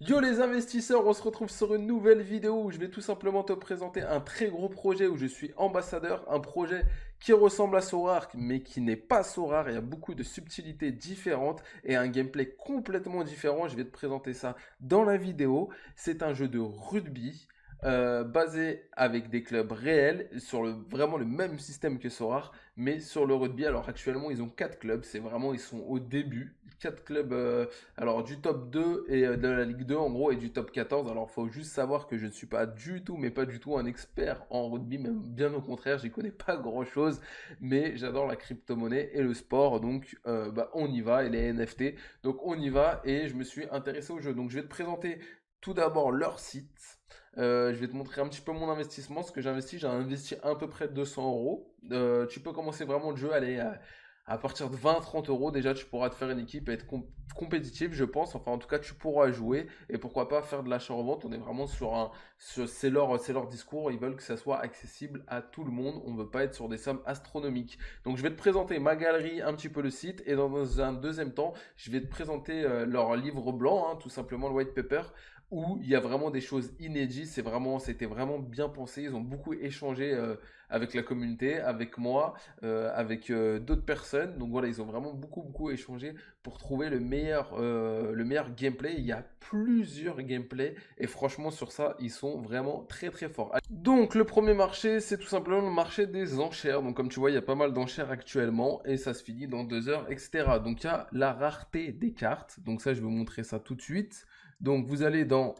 Yo les investisseurs, on se retrouve sur une nouvelle vidéo où je vais tout simplement te présenter un très gros projet où je suis ambassadeur, un projet qui ressemble à Sorare mais qui n'est pas Sorare, il y a beaucoup de subtilités différentes et un gameplay complètement différent, je vais te présenter ça dans la vidéo. C'est un jeu de rugby basé avec des clubs réels sur vraiment le même système que Sorare mais sur le rugby. Alors actuellement ils ont 4 clubs, c'est vraiment ils sont au début, 4 clubs alors du top 2 et de la Ligue 2 en gros et du top 14. Alors faut juste savoir que je ne suis pas du tout mais pas du tout un expert en rugby, même bien au contraire, j'y connais pas grand chose, mais j'adore la crypto-monnaie et le sport, donc on y va, et les NFT, donc on y va et je me suis intéressé au jeu. Donc je vais te présenter tout d'abord leur site. Je vais te montrer un petit peu mon investissement, ce que j'ai investi à peu près 200 euros. Tu peux commencer vraiment le jeu, allez, à partir de 20-30 euros, déjà tu pourras te faire une équipe et être compétitif, je pense. Enfin, en tout cas, tu pourras jouer et pourquoi pas faire de l'achat-revente. On est vraiment c'est leur discours. Ils veulent que ça soit accessible à tout le monde. On ne veut pas être sur des sommes astronomiques. Donc, je vais te présenter ma galerie, un petit peu le site, et dans un deuxième temps, je vais te présenter leur livre blanc, hein, tout simplement le white paper, où il y a vraiment des choses inédites. C'était vraiment bien pensé. Ils ont beaucoup échangé avec la communauté, avec moi, avec d'autres personnes. Donc voilà, ils ont vraiment beaucoup échangé pour trouver le meilleur gameplay. Il y a plusieurs gameplays et franchement sur ça, ils sont vraiment très forts. Donc le premier marché, c'est tout simplement le marché des enchères. Donc comme tu vois, il y a pas mal d'enchères actuellement et ça se finit dans 2 heures, etc. Donc il y a la rareté des cartes. Donc ça, je vais vous montrer ça tout de suite. Donc vous allez dans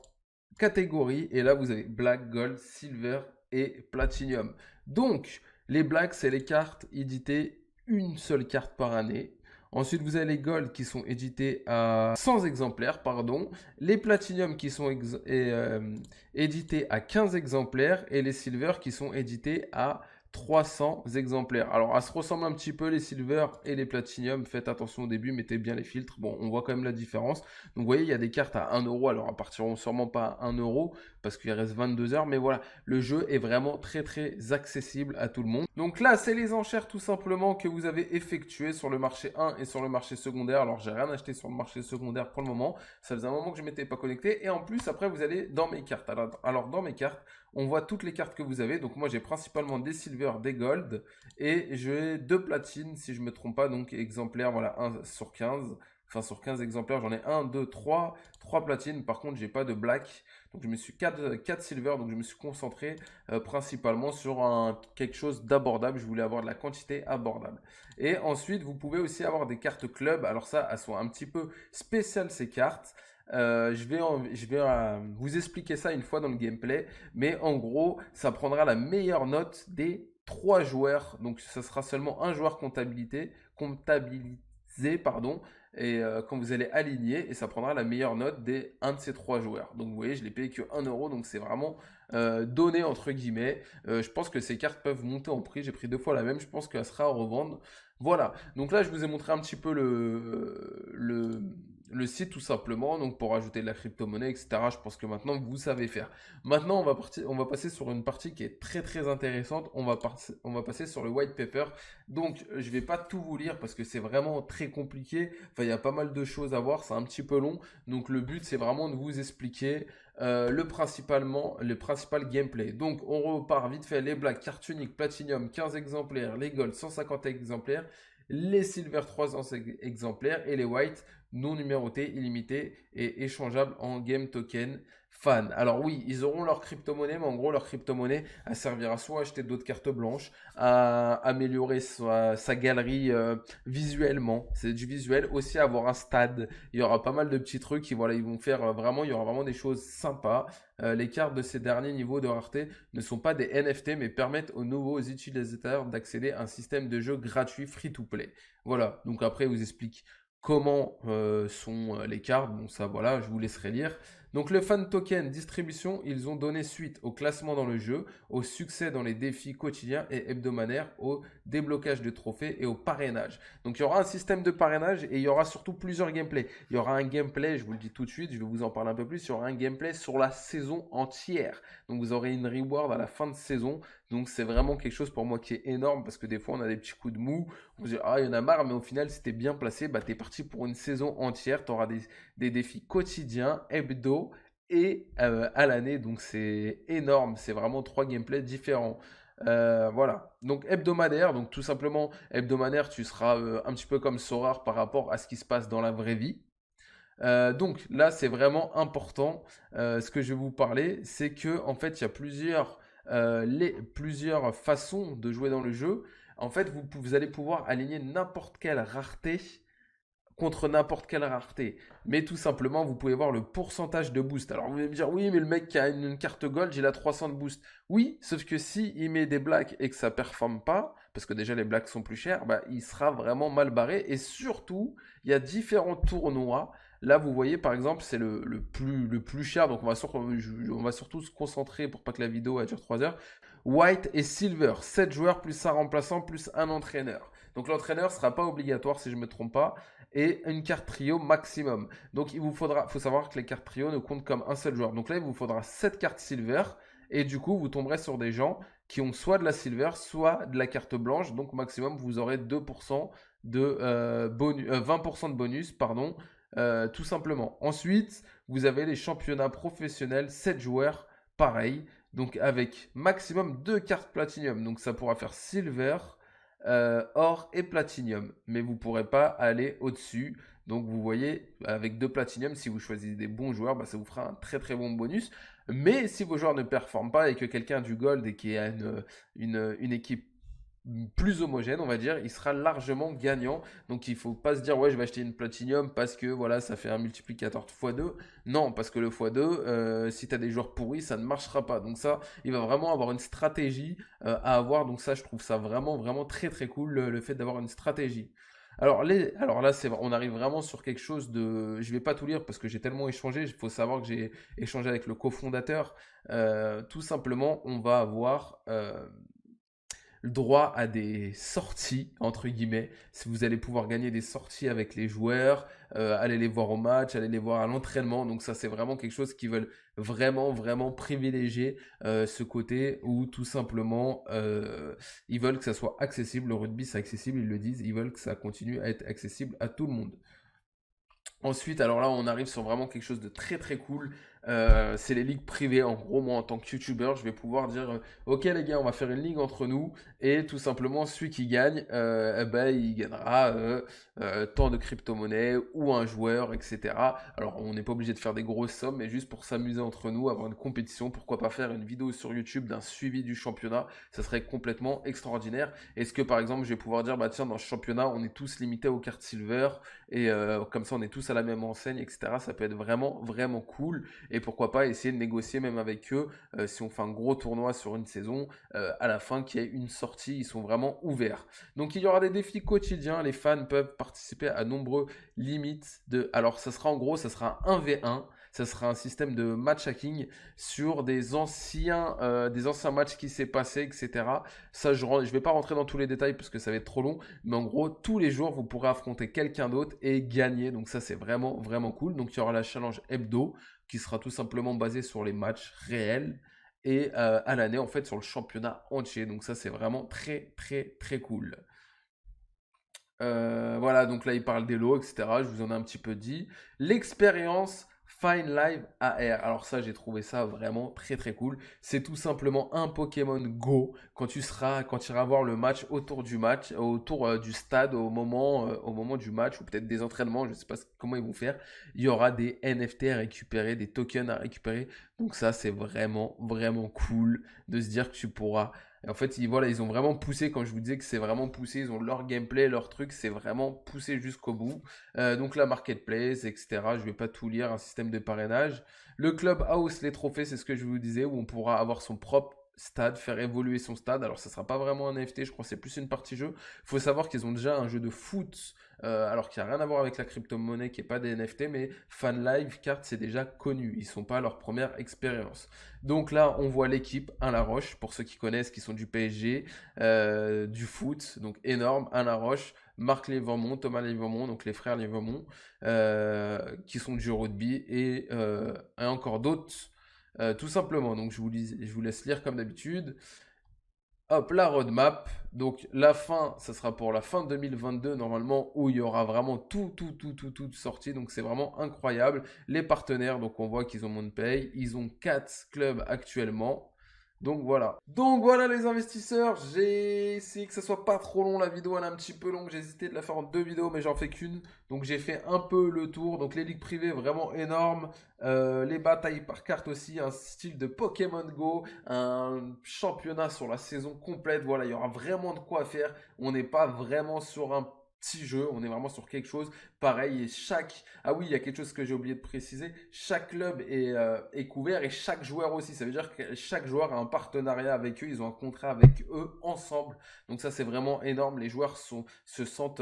catégorie et là vous avez Black, Gold, Silver et Platinum. Donc les Black, c'est les cartes éditées une seule carte par année. Ensuite, vous avez les Gold qui sont édités à 100 exemplaires, pardon. Les Platinum qui sont édités à 15 exemplaires. Et les Silver qui sont édités à 300 exemplaires. Alors, elles se ressemblent un petit peu, les Silver et les Platinum. Faites attention au début, mettez bien les filtres. Bon, on voit quand même la différence. Donc, vous voyez, il y a des cartes à 1 euro. Alors, elles partiront sûrement pas à 1 euro parce qu'il reste 22 heures. Mais voilà, le jeu est vraiment très accessible à tout le monde. Donc là, c'est les enchères tout simplement que vous avez effectuées sur le marché 1 et sur le marché secondaire. Alors, j'ai rien acheté sur le marché secondaire pour le moment. Ça faisait un moment que je m'étais pas connecté. Et en plus, après, vous allez dans mes cartes. Alors dans mes cartes, on voit toutes les cartes que vous avez. Donc moi, j'ai principalement des silver, des gold. Et j'ai 2 platines, si je me trompe pas. Donc exemplaires, voilà, 1 sur 15. Enfin, sur 15 exemplaires, j'en ai 1, 2, 3. 3 platines. Par contre, j'ai pas de black. Donc je me suis 4 silver. Donc je me suis concentré principalement sur quelque chose d'abordable. Je voulais avoir de la quantité abordable. Et ensuite, vous pouvez aussi avoir des cartes club. Alors ça, elles sont un petit peu spéciales ces cartes. Je vais vous expliquer ça une fois dans le gameplay. Mais en gros, ça prendra la meilleure note des 3 joueurs. Donc ça sera seulement un joueur comptabilisé, pardon. Et quand vous allez aligner, et ça prendra la meilleure note des un de ces 3 joueurs. Donc vous voyez, je l'ai payé que 1 euro, donc c'est vraiment donné entre guillemets. Je pense que ces cartes peuvent monter en prix. J'ai pris 2 fois la même, je pense qu'elle sera à revendre. Voilà. Donc là, je vous ai montré un petit peu le site tout simplement. Donc pour ajouter de la crypto-monnaie, etc. Je pense que maintenant vous savez faire. Maintenant, on va passer sur une partie qui est très intéressante. On va passer sur le white paper. Donc je vais pas tout vous lire parce que c'est vraiment très compliqué. Enfin, il y a pas mal de choses à voir. C'est un petit peu long. Donc le but, c'est vraiment de vous expliquer le principal gameplay. Donc on repart vite fait, les black, carte unique, platinum, 15 exemplaires, les gold, 150 exemplaires, les silver, 300 exemplaires, et les white, non numérotés, illimités et échangeables en game token fan. Alors oui, ils auront leur crypto-monnaie, mais en gros leur crypto-monnaie, elle servira soit à acheter d'autres cartes blanches, à améliorer sa galerie visuellement, c'est du visuel, aussi à avoir un stade. Il y aura pas mal de petits trucs qui, voilà, ils vont faire vraiment, il y aura vraiment des choses sympas. Les cartes de ces derniers niveaux de rareté ne sont pas des NFT, mais permettent aux nouveaux utilisateurs d'accéder à un système de jeu gratuit free-to-play. Voilà, donc après, je vous explique comment sont les cartes. Bon, ça, voilà, je vous laisserai lire. Donc le fan token distribution, ils ont donné suite au classement dans le jeu, au succès dans les défis quotidiens et hebdomadaires, au déblocage de trophées et au parrainage. Donc il y aura un système de parrainage et il y aura surtout plusieurs gameplays. Il y aura un gameplay, je vous le dis tout de suite, je vais vous en parler un peu plus, il y aura un gameplay sur la saison entière. Donc vous aurez une reward à la fin de saison. Donc c'est vraiment quelque chose pour moi qui est énorme parce que des fois on a des petits coups de mou, on se dit ah il y en a marre, mais au final si t'es bien placé, bah t'es parti pour une saison entière, t'auras des défis quotidiens, hebdo et à l'année. Donc c'est énorme, c'est vraiment 3 gameplays différents. Voilà, donc hebdomadaire, donc tout simplement hebdomadaire, tu seras un petit peu comme Sorare par rapport à ce qui se passe dans la vraie vie. Donc là, c'est vraiment important. Ce que je vais vous parler, c'est que en fait, il y a plusieurs façons de jouer dans le jeu. En fait, vous allez pouvoir aligner n'importe quelle rareté contre n'importe quelle rareté. Mais tout simplement, vous pouvez voir le pourcentage de boost. Alors vous allez me dire, oui, mais le mec qui a une carte gold, il a 300 de boost. Oui, sauf que si il met des blacks et que ça performe pas, parce que déjà les blacks sont plus chers, bah, il sera vraiment mal barré. Et surtout, il y a différents tournois. Là, vous voyez, par exemple, c'est le plus cher. Donc, on va surtout se concentrer pour pas que la vidéo elle dure 3 heures. White et Silver, 7 joueurs plus un remplaçant plus un entraîneur. Donc, l'entraîneur ne sera pas obligatoire si je ne me trompe pas et une carte trio maximum. Donc il faut savoir que les cartes trio ne comptent comme un seul joueur. Donc là, il vous faudra 7 cartes silver et du coup, vous tomberez sur des gens qui ont soit de la silver, soit de la carte blanche. Donc maximum, vous aurez 2% de bonus, 20% de bonus, pardon, tout simplement. Ensuite, vous avez les championnats professionnels, 7 joueurs, pareil. Donc avec maximum 2 cartes platinum. Donc ça pourra faire silver, or et platinium. Mais vous ne pourrez pas aller au-dessus. Donc vous voyez, avec 2 platinium, si vous choisissez des bons joueurs, bah, ça vous fera un très très bon bonus. Mais si vos joueurs ne performent pas et que quelqu'un a du gold et qui a une équipe plus homogène, on va dire, il sera largement gagnant. Donc il faut pas se dire ouais, je vais acheter une Platinum parce que voilà, ça fait un multiplicateur x2. Non, parce que le x2, si tu as des joueurs pourris, ça ne marchera pas. Donc ça, il va vraiment avoir une stratégie à avoir. Donc ça, je trouve ça vraiment vraiment très très cool le fait d'avoir une stratégie. Alors là, on arrive vraiment sur quelque chose de. Je vais pas tout lire parce que j'ai tellement échangé. Il faut savoir que j'ai échangé avec le cofondateur. Tout simplement, on va avoir le droit à des sorties, entre guillemets. Si vous allez pouvoir gagner des sorties avec les joueurs, aller les voir au match, aller les voir à l'entraînement. Donc ça, c'est vraiment quelque chose qu'ils veulent vraiment, vraiment privilégier ce côté où tout simplement, ils veulent que ça soit accessible. Le rugby, c'est accessible, ils le disent. Ils veulent que ça continue à être accessible à tout le monde. Ensuite, alors là, on arrive sur vraiment quelque chose de très très cool. C'est les ligues privées. En gros, moi, en tant que YouTuber, je vais pouvoir dire, ok les gars, on va faire une ligue entre nous et tout simplement, celui qui gagne, eh ben, il gagnera tant de crypto-monnaies ou un joueur, etc. Alors, on n'est pas obligé de faire des grosses sommes, mais juste pour s'amuser entre nous, avoir une compétition. Pourquoi pas faire une vidéo sur YouTube d'un suivi du championnat? Ça serait complètement extraordinaire. Est-ce que par exemple, je vais pouvoir dire, bah tiens, dans ce championnat, on est tous limités aux cartes silver et comme ça on est tous à la même enseigne, etc. Ça peut être vraiment vraiment cool et pourquoi pas essayer de négocier même avec eux si on fait un gros tournoi sur une saison, à la fin qu'il y ait une sortie, ils sont vraiment ouverts. Donc il y aura des défis quotidiens, les fans peuvent participer à nombreux limites de... Alors ça sera en gros, ça sera un 1v1, ça sera un système de match hacking sur des anciens matchs qui s'est passé, etc. Ça, je vais pas rentrer dans tous les détails parce que ça va être trop long, mais en gros, tous les jours, vous pourrez affronter quelqu'un d'autre et gagner. Donc ça, c'est vraiment, vraiment cool. Donc il y aura la challenge hebdo qui sera tout simplement basée sur les matchs réels et à l'année, en fait, sur le championnat entier. Donc ça, c'est vraiment très, très, très cool. Voilà, donc là, il parle des lots, etc. Je vous en ai un petit peu dit. L'expérience Fine Live AR. Alors ça, j'ai trouvé ça vraiment très très cool. C'est tout simplement un Pokémon Go quand tu iras voir le match autour du stade au moment du match ou peut-être des entraînements. Je ne sais pas comment ils vont faire. Il y aura des NFT à récupérer, des tokens à récupérer. Donc ça, c'est vraiment vraiment cool de se dire que tu pourras et en fait, voilà, ils ont vraiment poussé, quand je vous disais que c'est vraiment poussé, ils ont leur gameplay, leur truc, c'est vraiment poussé jusqu'au bout. Donc la marketplace, etc. Je vais pas tout lire, un système de parrainage. Le clubhouse, les trophées, c'est ce que je vous disais, où on pourra avoir son propre stade, faire évoluer son stade. Alors ça sera pas vraiment un NFT, je crois que c'est plus une partie jeu. Il faut savoir qu'ils ont déjà un jeu de foot, alors qu'il n'y a rien à voir avec la crypto-monnaie qui n'est pas des NFT, mais Fan Live Card, c'est déjà connu. Ils sont pas à leur première expérience. Donc là, on voit l'équipe, un Laroche, pour ceux qui connaissent, qui sont du PSG, du foot, donc énorme, un Laroche, Marc Lévermont, Thomas Lévermont, donc les frères Lévermont, qui sont du rugby, et encore d'autres, tout simplement. Donc je vous laisse lire comme d'habitude. Hop, la roadmap. Donc la fin, ça sera pour la fin 2022 normalement, où il y aura vraiment tout sorti. Donc c'est vraiment incroyable. Les partenaires, donc on voit qu'ils ont MoonPay. Ils ont 4 clubs actuellement. Donc voilà. Donc voilà les investisseurs, j'ai essayé que ça soit pas trop long, la vidéo elle est un petit peu longue, j'ai hésité de la faire en 2 vidéos mais j'en fais qu'une. Donc j'ai fait un peu le tour, donc les ligues privées vraiment énormes, les batailles par carte aussi, un style de Pokémon Go, un championnat sur la saison complète, voilà, il y aura vraiment de quoi faire, on n'est pas vraiment sur un petit jeu, on est vraiment sur quelque chose pareil et chaque... Ah oui, il y a quelque chose que j'ai oublié de préciser, chaque club est couvert et chaque joueur aussi, ça veut dire que chaque joueur a un partenariat avec eux, ils ont un contrat avec eux ensemble, donc ça c'est vraiment énorme, les joueurs se sentent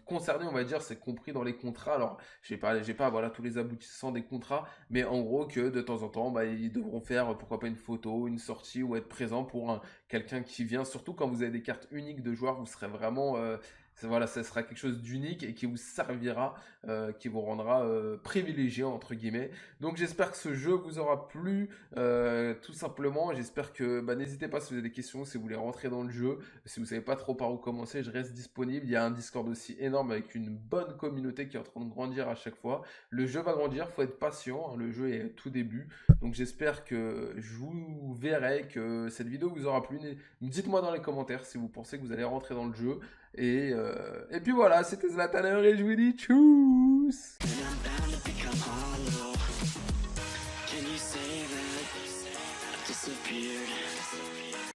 concernés, on va dire, c'est compris dans les contrats, alors j'ai pas voilà, tous les aboutissants des contrats, mais en gros que de temps en temps, bah, ils devront faire pourquoi pas une photo, une sortie ou être présent pour quelqu'un qui vient, surtout quand vous avez des cartes uniques de joueurs, vous serez vraiment... voilà, ça sera quelque chose d'unique et qui vous servira, qui vous rendra privilégié entre guillemets. Donc j'espère que ce jeu vous aura plu, tout simplement. J'espère que n'hésitez pas si vous avez des questions, si vous voulez rentrer dans le jeu, si vous savez pas trop par où commencer, je reste disponible. Il y a un Discord aussi énorme avec une bonne communauté qui est en train de grandir à chaque fois. Le jeu va grandir, faut être patient, hein, le jeu est tout début. Donc j'espère que je vous verrai, que cette vidéo vous aura plu. Dites-moi dans les commentaires si vous pensez que vous allez rentrer dans le jeu. Et puis voilà, c'était Zlatan et je vous dis tchuss.